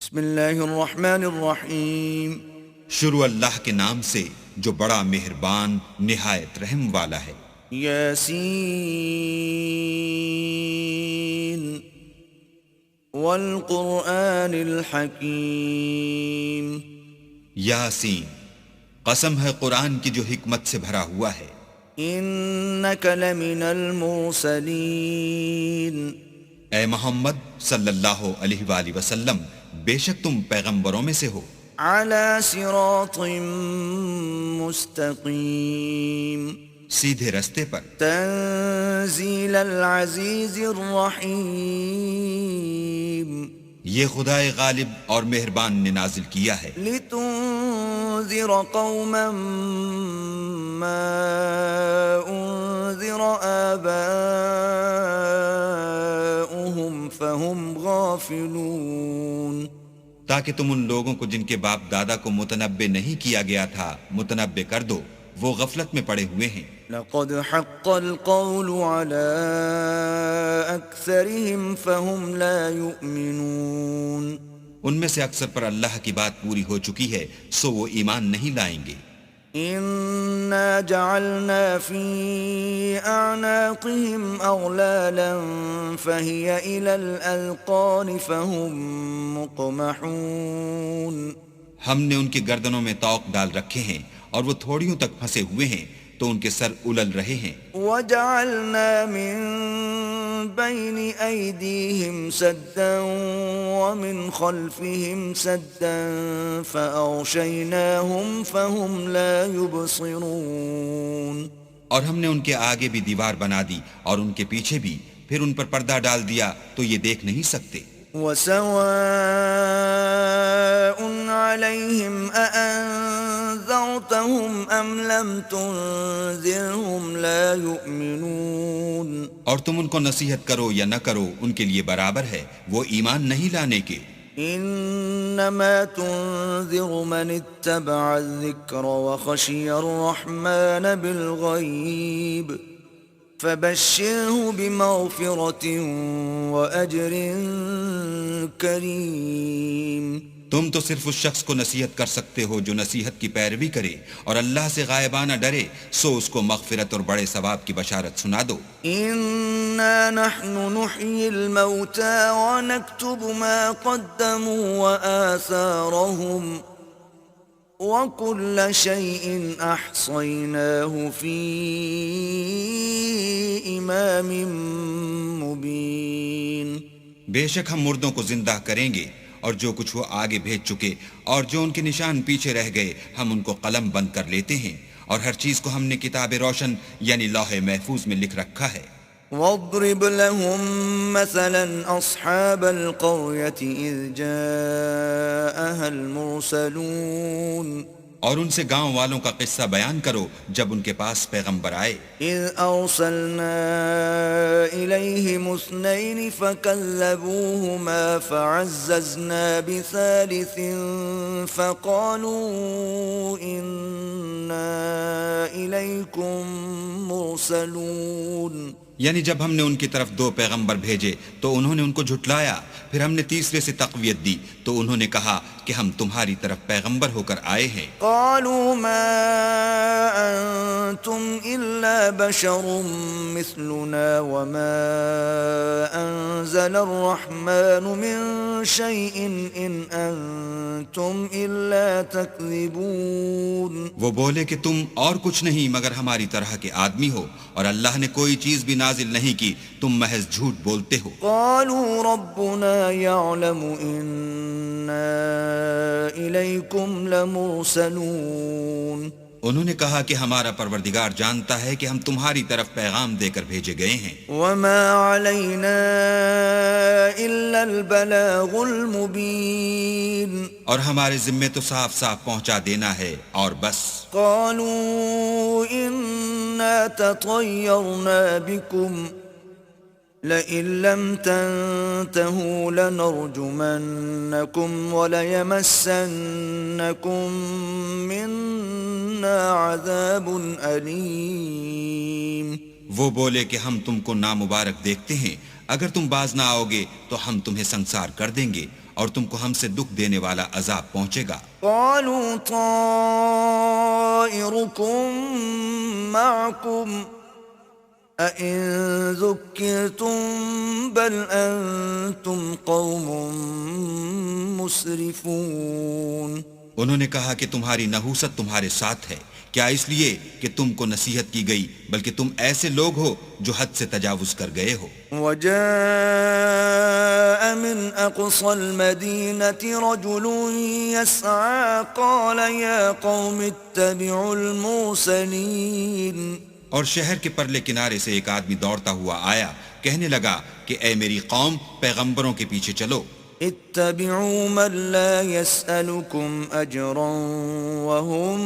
بسم اللہ الرحمن الرحیم. شروع اللہ کے نام سے جو بڑا مہربان نہایت رحم والا ہے. یاسین والقرآن الحکیم. یاسین، قسم ہے قرآن کی جو حکمت سے بھرا ہوا ہے. انک لمن المرسلین. اے محمد صلی اللہ علیہ وآلہ وسلم، بے شک تم پیغمبروں میں سے ہو. علی صراط مستقیم. سیدھے رستے پر. تنزیل العزیز الرحیم. یہ خدائے غالب اور مہربان نے نازل کیا ہے. لتنذر قوما ما انذر آباؤهم فهم غافلون. تاکہ تم ان لوگوں کو جن کے باپ دادا کو متنبع نہیں کیا گیا تھا متنبع کر دو، وہ غفلت میں پڑے ہوئے ہیں. لقد حق القول على أكثرهم فهم لا يؤمنون. ان میں سے اکثر پر اللہ کی بات پوری ہو چکی ہے سو وہ ایمان نہیں لائیں گے. إنا جعلنا في أعناقهم أغلالا فهي إلى الأذقان فهم مقمحون. ہم نے ان کی گردنوں میں طوق ڈال رکھے ہیں اور وہ تھوڑیوں تک پھنسے ہوئے ہیں تو ان کے سر الل رہے ہیں. وجعلنا من بين أيديهم سدا ومن خلفهم سدا فأغشيناهم فهم لا يبصرون. اور ہم نے ان کے آگے بھی دیوار بنا دی اور ان کے پیچھے بھی، پھر ان پر پردہ ڈال دیا تو یہ دیکھ نہیں سکتے. وسواء عليهم أأنذرتهم أم لم تنذرهم لا يؤمنون. اور تم ان کو نصیحت کرو یا نہ کرو ان کے لیے برابر ہے، وہ ایمان نہیں لانے کے. انما تنذر من اتبع الذکر وخشی الرحمن بالغیب فبشره بمغفرة وأجر کریم. تم تو صرف اس شخص کو نصیحت کر سکتے ہو جو نصیحت کی پیروی کرے اور اللہ سے غائبانہ ڈرے، سو اس کو مغفرت اور بڑے ثواب کی بشارت سنا دو. انا نحن نحيي الموتى ونكتب ما قدموا وآثارهم وكل شيء احصيناه في امام مبين. بے شک ہم مردوں کو زندہ کریں گے اور جو کچھ وہ آگے بھیج چکے اور جو ان کے نشان پیچھے رہ گئے ہم ان کو قلم بند کر لیتے ہیں، اور ہر چیز کو ہم نے کتاب روشن یعنی لوح محفوظ میں لکھ رکھا ہے. واضرب لهم مثلا أصحاب القرية إذ جاءها المرسلون. اور ان سے گاؤں والوں کا قصہ بیان کرو جب ان کے پاس پیغمبر آئے. إذ أرسلنا إليهم اثنين فكذبوهما فعززنا بثالث فقالوا إنا إليكم مرسلون. یعنی جب ہم نے ان کی طرف دو پیغمبر بھیجے تو انہوں نے ان کو جھٹلایا، پھر ہم نے تیسرے سے تقویت دی تو انہوں نے کہا کہ ہم تمہاری طرف پیغمبر ہو کر آئے ہیں. قالوا ما أنتم إلا بشر مثلنا وما أنزل الرحمن من شيء إن أنتم إلا تكذبون. وہ بولے کہ تم اور کچھ نہیں مگر ہماری طرح کے آدمی ہو اور اللہ نے کوئی چیز بھی نازل نہیں کی، تم محض جھوٹ بولتے ہو. قالوا ربنا يعلم إنا إليكم لمرسلون. انہوں نے کہا کہ ہمارا پروردگار جانتا ہے کہ ہم تمہاری طرف پیغام دے کر بھیجے گئے ہیں. وما علينا إلا البلاغ المبين. اور ہمارے ذمے تو صاف صاف پہنچا دینا ہے اور بس. قالوا إنا تطيرنا بكم لئن لم تنتهوا لنرجمنكم وليمسنكم منا عذاب أليم. وہ بولے کہ ہم تم کو نامبارک دیکھتے ہیں، اگر تم باز نہ آؤ گے تو ہم تمہیں سنسار کر دیں گے اور تم کو ہم سے دکھ دینے والا عذاب پہنچے گا۔ قالوا طائركم معكم أئن ذكرتم بل أنتم قوم مسرفون۔ انہوں نے کہا کہ تمہاری نحوست تمہارے ساتھ ہے، کیا اس لیے کہ تم کو نصیحت کی گئی، بلکہ تم ایسے لوگ ہو جو حد سے تجاوز کر گئے ہو۔ وجاء من أقصى المدينة رجل يسعى قال يا قوم اتبعوا المرسلين۔ اور شہر کے پرلے کنارے سے ایک آدمی دوڑتا ہوا آیا، کہنے لگا کہ اے میری قوم، پیغمبروں کے پیچھے چلو۔ اتبعوا من لا يسألكم أجرا وهم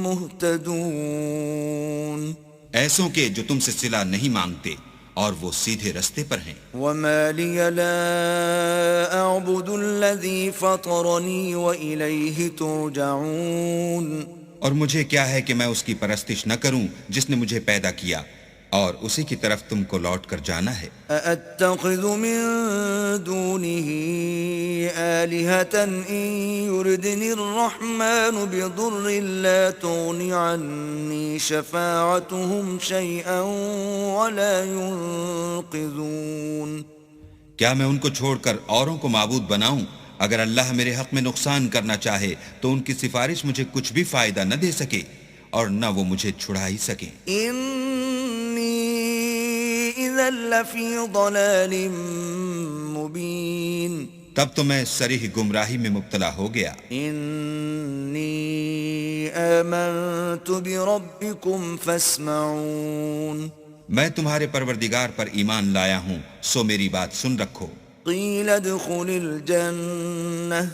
مهتدون۔ ایسوں کے جو تم سے صلہ نہیں مانگتے اور وہ سیدھے رستے پر ہیں۔ وما لي لا أعبد الذي فطرني وإليه ترجعون۔ اور مجھے کیا ہے کہ میں اس کی پرستش نہ کروں جس نے مجھے پیدا کیا، اور اسی کی طرف تم کو لوٹ کر جانا ہے۔ أأتخذ من دونه آلهة إن يردني الرحمن بضر لا تغن عني شفاعتهم شيئا ولا ينقذون۔ کیا میں ان کو چھوڑ کر اوروں کو معبود بناؤں؟ اگر اللہ میرے حق میں نقصان کرنا چاہے تو ان کی سفارش مجھے کچھ بھی فائدہ نہ دے سکے اور نہ وہ مجھے چھڑا ہی سکیں۔ إذا لفي ضلال مبين۔ تب تو میں صریح گمراہی میں مبتلا ہو گیا۔ إني آمنت بربكم فاسمعون۔ میں تمہارے پروردگار پر ایمان لایا ہوں، سو میری بات سن رکھو۔ قيل ادخل الجنة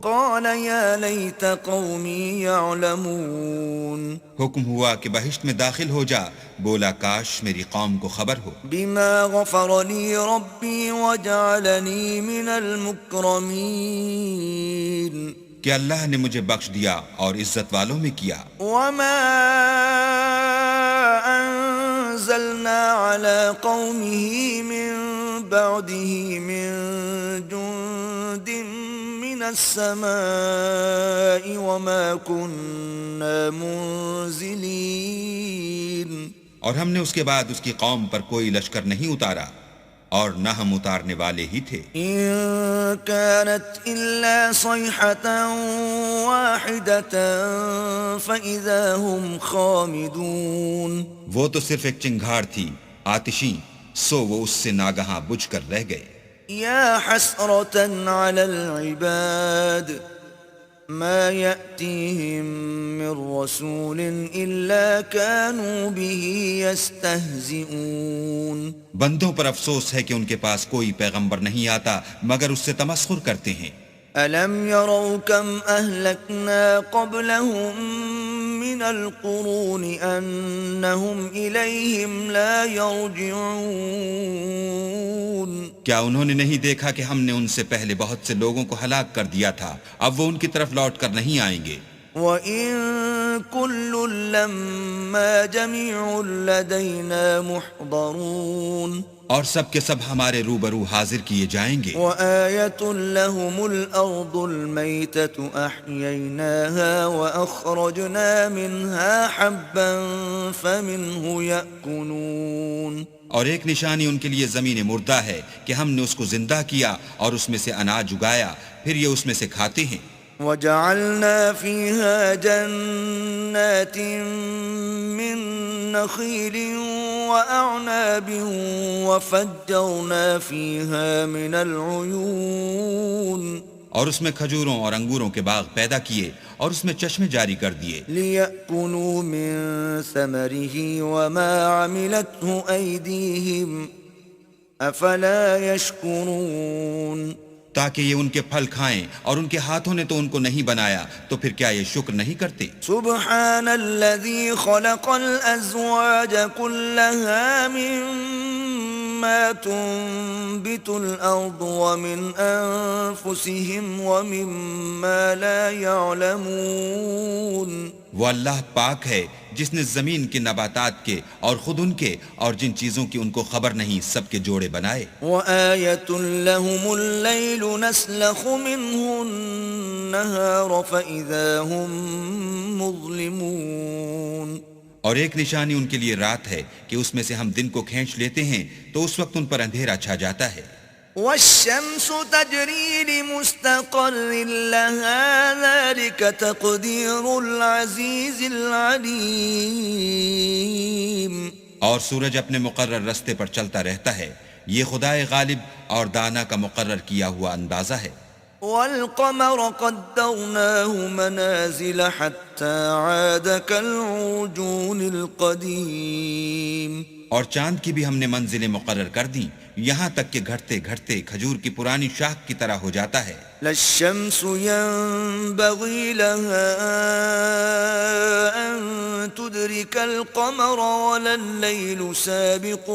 قال يا ليت قومي يعلمون۔ حکم ہوا کہ بہشت میں داخل ہو جا، بولا کاش میری قوم کو خبر ہو۔ بما غفر لي ربي وجعلني من المكرمين۔ کہ اللہ نے مجھے بخش دیا اور عزت والوں میں کیا۔ وما أنزلنا على قومه من بعده من جند من السماء وما كنا منزلين۔ اور ہم نے اس کے بعد اس کی قوم پر کوئی لشکر نہیں اتارا اور نہ ہم اتارنے والے ہی تھے۔ إن كانت إلا صيحة واحدة فإذا هم خامدون۔ وہ تو صرف ایک چنگھاڑ تھی آتشیں، سو وہ اس سے ناگہاں بجھ کر رہ گئے۔ يا حسرة على العباد ما يأتيهم من رسول إلا كانوا به يستهزئون۔ بندوں پر افسوس ہے کہ ان کے پاس کوئی پیغمبر نہیں آتا مگر اس سے تمسخر کرتے ہیں۔ ألم يروا كم أهلكنا قبلهم من القرون أنهم إليهم لا يرجعون۔ کیا انہوں نے نہیں دیکھا کہ ہم نے ان سے پہلے بہت سے لوگوں کو ہلاک کر دیا تھا، اب وہ ان کی طرف لوٹ کر نہیں آئیں گے۔ وَإِن كُلٌّ لَّمَّا جَمِيعٌ لَّدَيْنَا مُحْضَرُونَ۔ اور سب کے سب ہمارے روبرو حاضر کیے جائیں گے۔ وَآيَةٌ لَّهُمُ الْأَرْضُ الْمَيْتَةُ أَحْيَيْنَاهَا وَأَخْرَجْنَا مِنْهَا حَبًّا فَمِنْهُ يَأْكُلُونَ۔ اور ایک نشانی ان کے لیے زمین مردہ ہے کہ ہم نے اس کو زندہ کیا اور اس میں سے اناج اگایا، پھر یہ اس میں سے کھاتے ہیں۔ وَجَعَلْنَا فِيهَا جَنَّاتٍ مِّن نَّخِيلٍ وَأَعْنَابٍ وَفَجَّرْنَا فِيهَا مِنَ الْعُيُونِ۔ اور اس میں کھجوروں اور انگوروں کے باغ پیدا کیے اور اس میں چشمے جاری کر دیے۔ لِيَأْكُلُوا مِن ثَمَرِهِ وَمَا عَمِلَتْهُ أَيْدِيهِمْ أَفَلَا يَشْكُرُونَ۔ تاکہ یہ ان کے پھل کھائیں، اور ان کے ہاتھوں نے تو ان کو نہیں بنایا، تو پھر کیا یہ شکر نہیں کرتے؟ سبحان الذي خلق الأزواج كلها مما تنبت الأرض ومن أنفسهم ومما لا يعلمون۔ وہ اللہ پاک ہے جس نے زمین کے نباتات کے اور خود ان کے اور جن چیزوں کی ان کو خبر نہیں سب کے جوڑے بنائے. وآية لهم الليل نسلخ منه النهار فإذا هم مظلمون. اور ایک نشانی ان کے لیے رات ہے کہ اس میں سے ہم دن کو کھینچ لیتے ہیں تو اس وقت ان پر اندھیرا چھا جاتا ہے. والشمس تجري لمستقر لها ذلك تقدير العزيز العليم. اور سورج اپنے مقرر رستے پر چلتا رہتا ہے، یہ خدائے غالب اور دانا کا مقرر کیا ہوا اندازہ ہے. والقمر قدرناه منازل حتى عاد كالعرجون القديم. اور چاند کی بھی ہم نے منزلیں مقرر کر دیں یہاں تک کہ گھٹتے گھٹتے کھجور کی پرانی شاخ کی طرح ہو جاتا ہے. لا الشمس ينبغي لها أن تدرك القمر ولا الليل سابق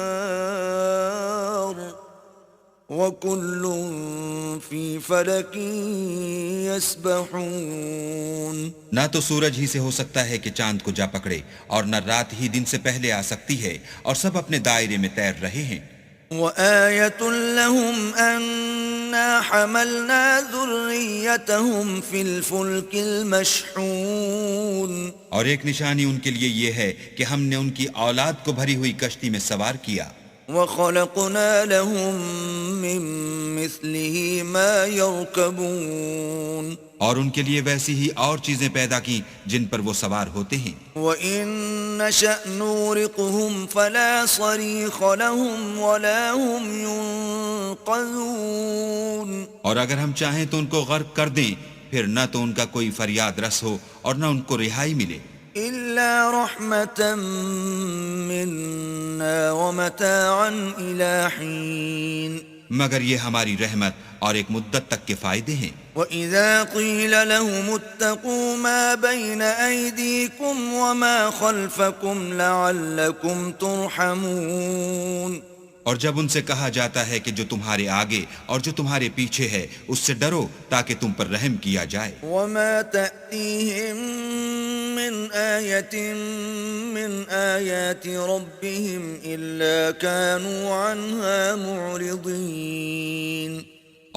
النهار وكل في فلك يسبحون. نہ تو سورج ہی سے ہو سکتا ہے کہ چاند کو جا پکڑے اور نہ رات ہی دن سے پہلے آ سکتی ہے اور سب اپنے دائرے میں تیر رہے ہیں. وآية لهم أنا حملنا ذريتهم في الفلك المشحون. اور ایک نشانی ان کے لیے یہ ہے کہ ہم نے ان کی اولاد کو بھری ہوئی کشتی میں سوار کیا. وخلقنا لهم من مثله ما يركبون. اور ان کے لیے ویسی ہی اور چیزیں پیدا کی جن پر وہ سوار ہوتے ہیں. وَإِن نَّشَأْ نُغْرِقْهُمْ فَلَا صَرِيخَ لَهُمْ وَلَا هُمْ يُنقَذُونَ. اور اگر ہم چاہیں تو ان کو غرق کر دیں پھر نہ تو ان کا کوئی فریاد رس ہو اور نہ ان کو رہائی ملے. إِلَّا رَحْمَةً مِّنَّا وَمَتَاعًا إِلَى حِينٍ. مگر یہ ہماری رحمت اور ایک مدت تک کے فائدے ہیں. وَإِذَا قِيلَ لَهُمُ اتَّقُوا مَا بَيْنَ أَيْدِيكُمْ وَمَا خَلْفَكُمْ لَعَلَّكُمْ تُرْحَمُونَ. اور جب ان سے کہا جاتا ہے کہ جو تمہارے آگے اور جو تمہارے پیچھے ہے اس سے ڈرو تاکہ تم پر رحم کیا جائے. وَمَا تَأْتِيهِم مِّنْ آيَةٍ مِّنْ آيَاتِ رَبِّهِمْ إِلَّا كَانُوا عَنْهَا مُعْرِضِينَ.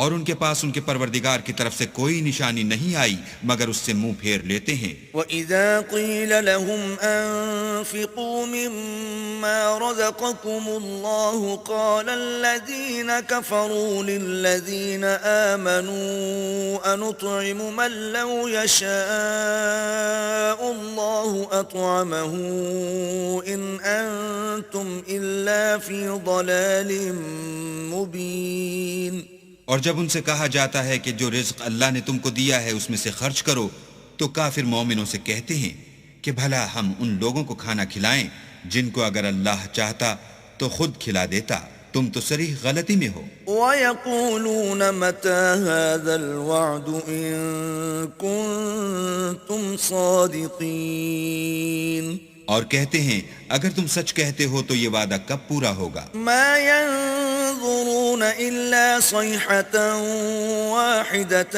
اور ان کے پاس ان کے پروردگار کی طرف سے کوئی نشانی نہیں آئی مگر اس سے منہ پھیر لیتے ہیں. وَإِذَا قِيلَ لَهُمْ أَنفِقُوا مِمَّا رَزَقَكُمُ اللَّهُ قَالَ الَّذِينَ كَفَرُوا لِلَّذِينَ آمَنُوا أَنُطْعِمُ مَن لَّوْ يَشَاءُ اللَّهُ أَطْعَمَهُ إِنْ أَنتُمْ إِلَّا فِي ضَلَالٍ مُّبِينٍ. اور جب ان سے کہا جاتا ہے کہ جو رزق اللہ نے تم کو دیا ہے اس میں سے خرچ کرو تو کافر مومنوں سے کہتے ہیں کہ بھلا ہم ان لوگوں کو کھانا کھلائیں جن کو اگر اللہ چاہتا تو خود کھلا دیتا. تم تو صریح غلطی میں ہو. وَيَقُولُونَ مَتَى هَذَا الْوَعْدُ إِن كُنتُمْ صَادِقِينَ. اور کہتے ہیں اگر تم سچ کہتے ہو تو یہ وعدہ کب پورا ہوگا. ما ينظرون إلا صيحة واحدة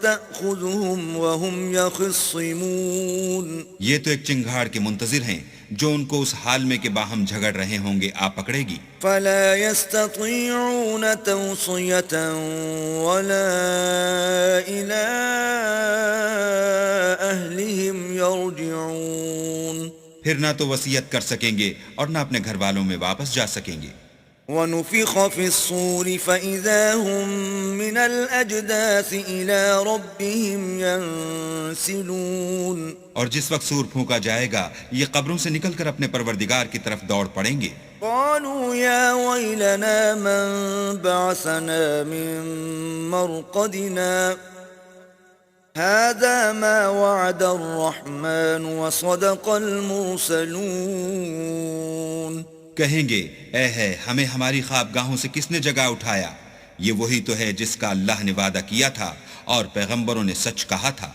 تأخذهم وهم يخصمون. یہ تو ایک چنگھاڑ کے منتظر ہیں جو ان کو اس حال میں کہ باہم جھگڑ رہے ہوں گے آ پکڑے گی. فلا يستطيعون توصية ولا إلى أهلهم يرجعون. پھر نہ تو وصیت کر سکیں گے اور نہ اپنے گھر والوں میں واپس جا سکیں گے. ونفخ في الصور فإذا هم من الأجداث إلى ربهم ينسلون. اور جس وقت سور پھونکا جائے گا یہ قبروں سے نکل کر اپنے پروردگار کی طرف دوڑ پڑیں گے. قالوا يا ويلنا من بعثنا من مرقدنا هذا ما وعد الرحمن وصدق المرسلون. کہیں گے اے ہے ہمیں ہماری خوابگاہوں سے کس نے جگا اٹھایا، یہ وہی تو ہے جس کا اللہ نے وعدہ کیا تھا اور پیغمبروں نے سچ کہا تھا.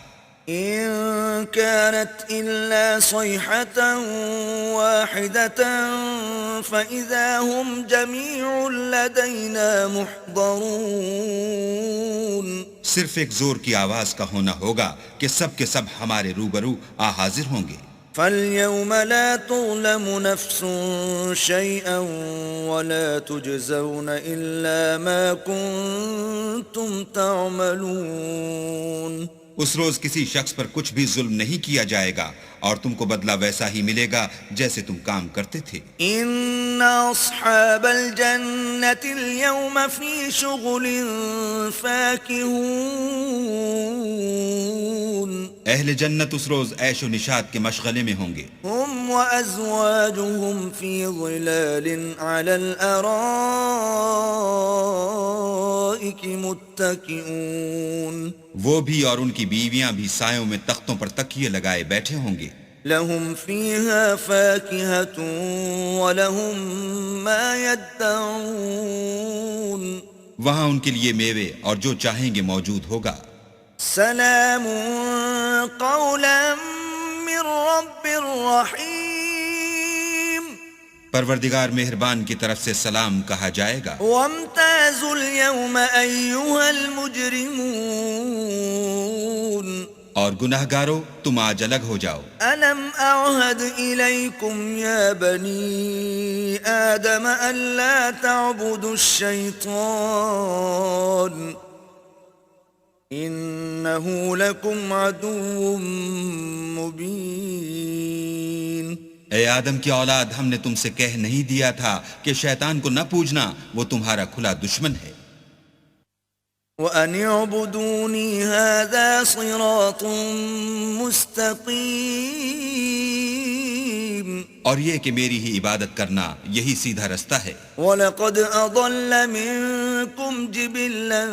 إن كانت إلا صيحة واحدة فإذا هم جميع لدينا محضرون. صرف ایک زور کی آواز کا ہونا ہوگا کہ سب کے سب ہمارے روبرو حاضر ہوں گے. فَالْيَوْمَ لَا تُظْلَمُ نَفْسٌ شَيْئًا وَلَا تُجْزَوْنَ إِلَّا مَا كُنتُمْ تَعْمَلُونَ. اس روز کسی شخص پر کچھ بھی ظلم نہیں کیا جائے گا اور تم کو بدلہ ویسا ہی ملے گا جیسے تم کام کرتے تھے. إِنَّ أَصْحَابَ الْجَنَّةِ الْيَوْمَ فِي شُغُلٍ فَاكِهُونَ. اہل جنت اس روز عیش و نشاط کے مشغلے میں ہوں گے. هم وأزواجهم في ظلال على الأرائك متكئون. وہ بھی اور ان کی بیویاں بھی سایوں میں تختوں پر تکیے لگائے بیٹھے ہوں گے. لهم فيها فاكهة ولهم ما يدعون. وہاں ان کے لیے میوے اور جو چاہیں گے موجود ہوگا. سلام قولا من رب رحیم. پروردگار مہربان کی طرف سے سلام کہا جائے گا. وامتازوا اليوم أيها المجرمون. اور گناہ گارو تم آج الگ ہو جاؤ. ألم أعهد إليكم يا بني آدم ألا تعبدوا الشيطان إنه لكم عدو مبين. اے آدم کی اولاد، ہم نے تم سے کہہ نہیں دیا تھا کہ شیطان کو نہ پوجنا، وہ تمہارا کھلا دشمن ہے. وَأَنِ اعْبُدُونِي هَذَا صِرَاطٌ مُسْتَقِيمٌ. اور یہ کہ میری ہی عبادت کرنا یہی سیدھا رستہ ہے. وَلَقَدْ أَضَلَّ مِنكُمْ جِبِلًّا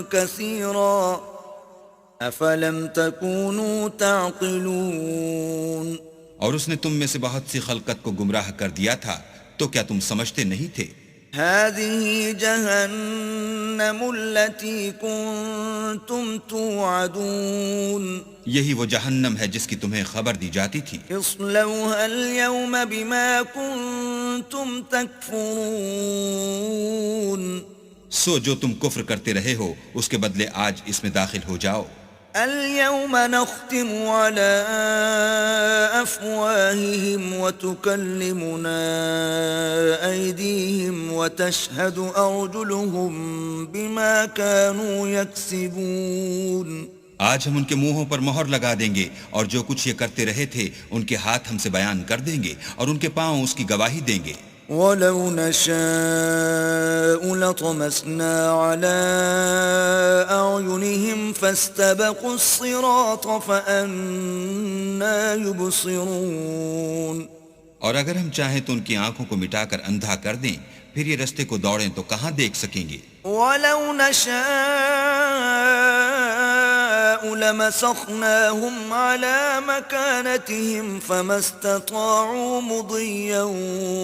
كَثِيرًا أَفَلَمْ تَكُونُوا تَعْقِلُونَ. اور اس نے تم میں سے بہت سی خلقت کو گمراہ کر دیا تھا، تو کیا تم سمجھتے نہیں تھے؟ هذه جهنم التي كنتم توعدون. یہی وہ جہنم ہے جس کی تمہیں خبر دی جاتی تھی. اصلوها اليوم بما كنتم تكفرون. سو جو تم کفر کرتے رہے ہو اس کے بدلے آج اس میں داخل ہو جاؤ. اليوم نختم على أفواههم وتكلمنا أيديهم وتشهد أرجلهم بما كانوا يكسبون. آج ہم ان کے منہوں پر مہر لگا دیں گے اور جو کچھ یہ کرتے رہے تھے ان کے ہاتھ ہم سے بیان کر دیں گے اور ان کے پاؤں اس کی گواہی دیں گے. وَلَوْ نَشَاءُ لَطَمَسْنَا عَلَىٰ أَعْيُنِهِمْ فَاسْتَبَقُوا الصِّرَاطَ فَأَنَّىٰ يُبْصِرُونَ. اور اگر ہم چاہیں تو ان کی آنکھوں کو مٹا کر اندھا کر دیں، پھر یہ رستے کو دوڑیں تو کہاں دیکھ سکیں گے. وَلَوْ نَشَاءُ لَمَسَخْنَاهُمْ عَلَىٰ مَكَانَتِهِمْ فَمَا اسْتَطَاعُوا مُضِيًّا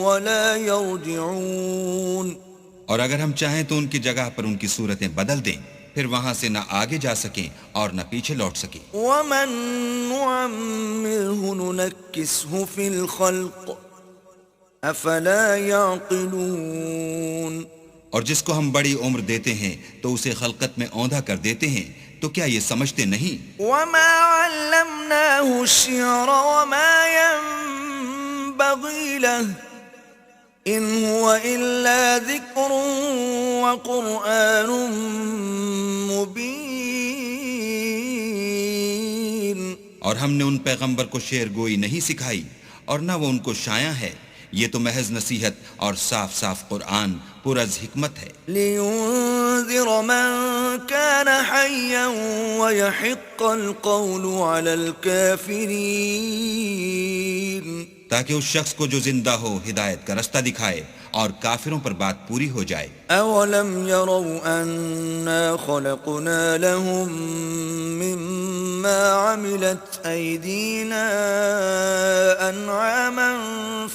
وَلَا يَرْجِعُونَ. اور اگر ہم چاہیں تو ان کی جگہ پر ان کی صورتیں بدل دیں، پھر وہاں سے نہ آگے جا سکیں اور نہ پیچھے لوٹ سکیں. وَمَن نُعَمِّرْهُ نُنَكِّسْهُ فِي الْخَلْقِ أَفَلَا يَعْقِلُونَ. اور جس کو ہم بڑی عمر دیتے ہیں تو اسے خلقت میں اوندھا کر دیتے ہیں، تو کیا یہ سمجھتے نہیں؟ وَمَا عَلَّمْنَاهُ الشِّعْرَ وَمَا يَنبَغِي لَهُ إِنْ هُوَ إِلَّا ذِكْرٌ وَقُرْآنٌ مُبِينٌ. اور ہم نے ان پیغمبر کو شعر گوئی نہیں سکھائی اور نہ وہ ان کو شایع ہے، یہ تو محض نصیحت اور صاف صاف قرآن پر از حکمت ہے. لِيُنذِرَ مَن كَانَ حَيًّا وَيَحِقَّ الْقَوْلُ عَلَى الْكَافِرِينَ. تاکہ اس شخص کو جو زندہ ہو ہدایت کا رستہ دکھائے اور کافروں پر بات پوری ہو جائے. أَوَلَمْ يَرَوْا أَنَّا خَلَقْنَا لَهُم مِّمَّا عَمِلَتْ أَيْدِينَا أَنْعَامًا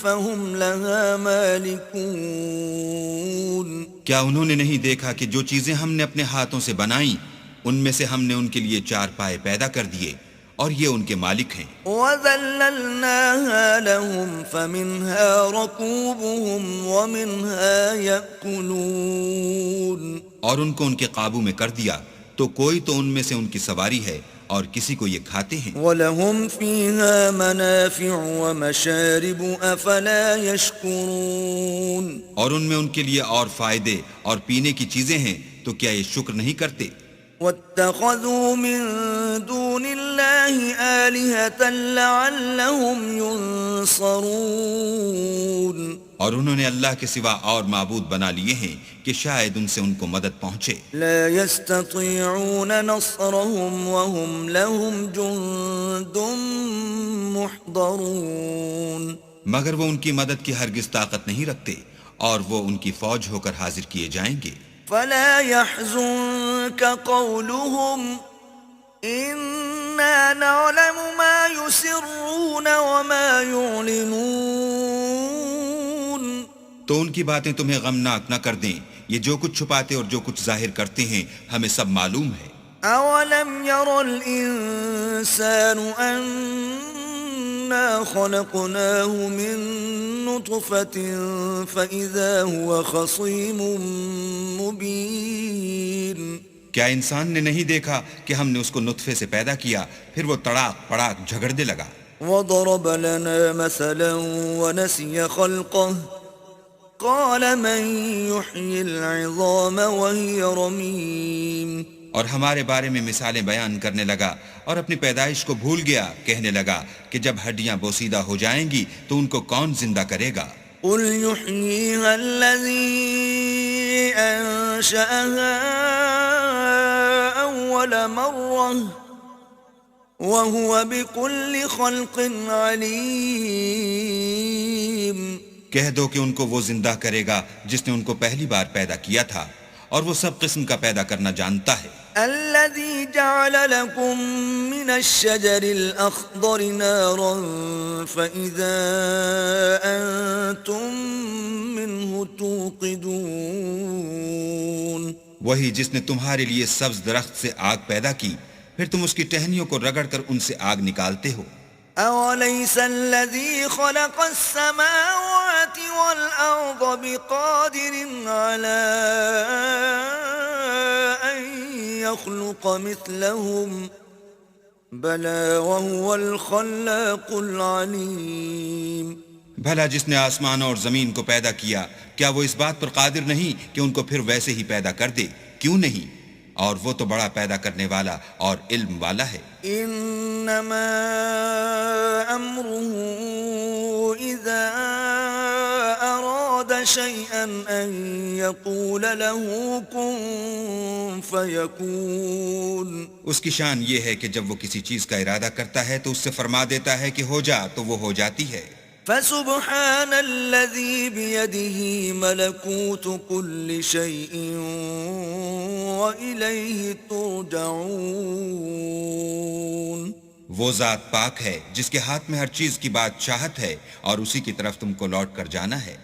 فَهُمْ لَهَا مَالِكُونَ. کیا انہوں نے نہیں دیکھا کہ جو چیزیں ہم نے اپنے ہاتھوں سے بنائیں ان میں سے ہم نے ان کے لیے چار پائے پیدا کر دیے اور یہ ان کے مالک ہیں. وَذَلَّلْنَاهَا لَهُمْ فَمِنْهَا رَكُوبُهُمْ وَمِنْهَا يَأْكُلُونَ. اور ان کو ان کے قابو میں کر دیا، تو کوئی تو ان میں سے ان کی سواری ہے اور کسی کو یہ کھاتے ہیں. وَلَهُمْ فِيهَا مَنَافِعُ وَمَشَارِبُ أَفَلَا يَشْكُرُونَ اور ان میں ان کے لیے اور فائدے اور پینے کی چیزیں ہیں، تو کیا یہ شکر نہیں کرتے؟ وَاتَّخَذُوا مِن دُونِ اللَّهِ آلِهَةً لَعَلَّهُمْ يُنصَرُونَ اور انہوں نے اللہ کے سوا اور معبود بنا لیے ہیں کہ شاید ان سے ان کو مدد پہنچے. لا يستطيعون نصرهم وهم لهم جند محضرون مگر وہ ان کی مدد کی ہرگز طاقت نہیں رکھتے اور وہ ان کی فوج ہو کر حاضر کیے جائیں گے. فلا يحزنك قولهم إنا نعلم ما يسرون وما يعلنون تو ان کی باتیں تمہیں غمناک نہ کر دیں، یہ جو کچھ چھپاتے اور جو کچھ ظاہر کرتے ہیں ہمیں سب معلوم ہے. أولم ير الإنسان أنا خلقناه من نطفة فإذا هو خصيم مبين کیا انسان نے نہیں دیکھا کہ ہم نے اس کو نطفے سے پیدا کیا، پھر وہ تڑاک پڑاک جھگڑنے لگا. وضرب لنا مثلا ونسي خلقه قال من يحيي العظام وهي رميم اور ہمارے بارے میں مثالیں بیان کرنے لگا اور اپنی پیدائش کو بھول گیا، کہنے لگا کہ جب ہڈیاں بوسیدہ ہو جائیں گی تو ان کو کون زندہ کرے گا؟ قل يحييها الذي أنشأها أول مرة وهو بكل خلق عليم کہہ دو کہ ان کو وہ زندہ کرے گا جس نے ان کو پہلی بار پیدا کیا تھا اور وہ سب قسم کا پیدا کرنا جانتا ہے. الذي جعل لكم من الشجر الأخضر نارا فإذا أنتم منه توقدون وہی جس نے تمہارے لیے سبز درخت سے آگ پیدا کی، پھر تم اس کی ٹہنیوں کو رگڑ کر ان سے آگ نکالتے ہو. أوليس الذي خلق السماوات والأرض بقادر على أن يخلق مثلهم بلى وهو الخلاق العليم بھلا جس نے آسمان اور زمین کو پیدا کیا، کیا وہ اس بات پر قادر نہیں کہ ان کو پھر ویسے ہی پیدا کر دے؟ کیوں نہیں؟ اور وہ تو بڑا پیدا کرنے والا اور علم والا ہے. انما امره اذا اراد شيئا ان يقول له كن فيكون اس کی شان یہ ہے کہ جب وہ کسی چیز کا ارادہ کرتا ہے تو اس سے فرما دیتا ہے کہ ہو جا، تو وہ ہو جاتی ہے. فسبحان الذي بيده ملكوت كل شيء وإليه ترجعون وہ ذات پاک ہے جس کے ہاتھ میں ہر چیز کی بادشاہت ہے اور اسی کی طرف تم کو لوٹ کر جانا ہے.